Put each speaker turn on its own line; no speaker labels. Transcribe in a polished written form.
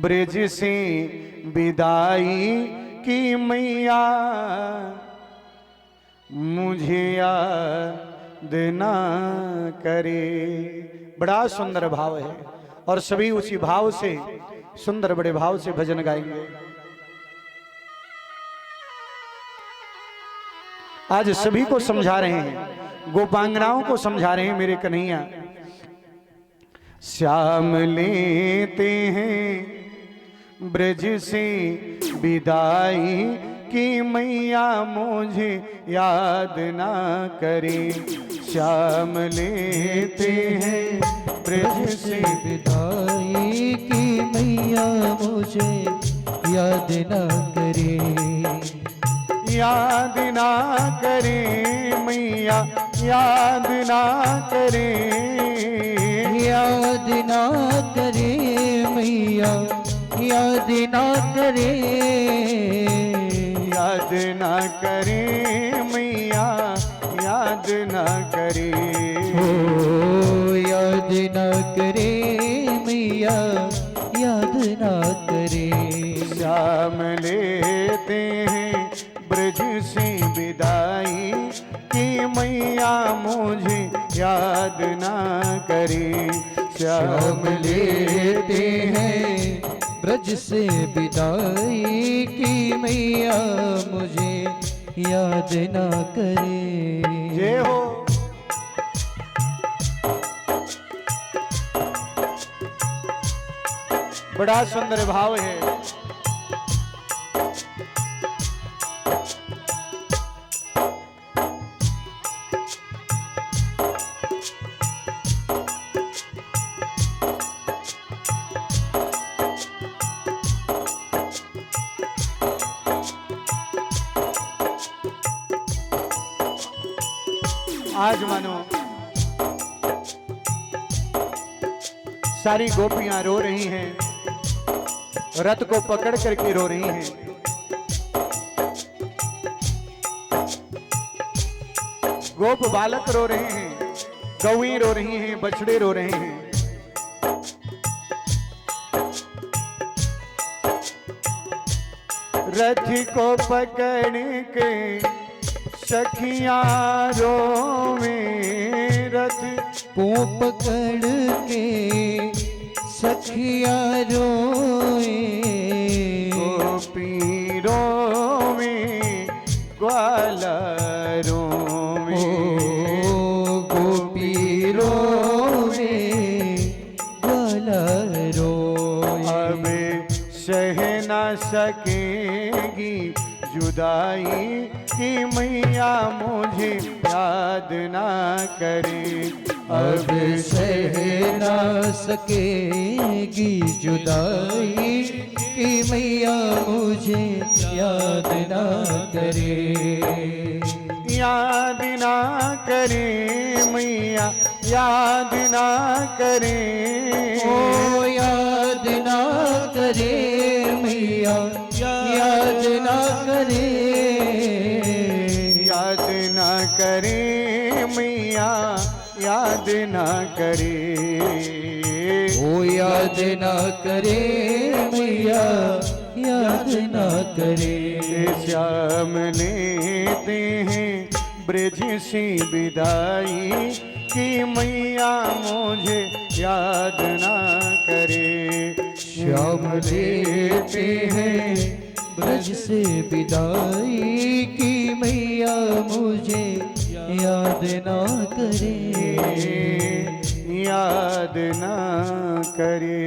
ब्रज से विदाई की मैया मुझे याद ना करे। बड़ा सुंदर भाव है और सभी उसी भाव से सुंदर बड़े भाव से भजन गाएंगे। आज सभी को समझा रहे हैं, गोपांगनाओं को समझा रहे हैं मेरे कन्हैया। श्याम लेते हैं ब्रज से विदाई की मैया मुझे याद ना करे। श्याम लेते हैं ब्रज से
विदाई की मैया मुझे याद ना करे।
याद ना करे मैया याद ना करे।
याद ना करे मैया याद ना करे।
याद ना करे मैया याद ना करे।
ओ याद ना करे मैया याद ना करे।
श्याम लेते हैं ब्रज से विदाई की मैया मुझे याद ना करे। श्याम लेते हैं
ब्रज से विदाई की मैया मुझे याद ना करे।
जय हो। बड़ा सुंदर भाव है। आज मानो सारी गोपियां रो रही हैं, रथ को पकड़ करके रो रही हैं। गोप बालक रो रहे हैं, गौएं रो रही हैं, बछड़े रो रहे हैं। रथ को पकड़ के सखियां रोवे। रथ
को पकड़ के सखिया रोए।
गोपी रोवे ग्वाला रोवे।
गोपी रोवे ग्वाला रोए।
अब सह न सकेगी जुदाई की मैया मुझे याद ना करे।
अब सह ना सकेगी जुदाई की मैया मुझे याद ना करे।
याद ना करे मैया याद ना करे।
ओ याद ना करे मैया याद ना करे।
याद ना करे मैया याद ना करे।
ओ याद ना करे मैया याद ना करे।
श्याम लेते हैं ब्रज से विदाई की मैया मुझे याद ना करे।
श्याम लेते हैं ब्रज से विदाई की मैया मुझे याद ना करे।
याद ना करे।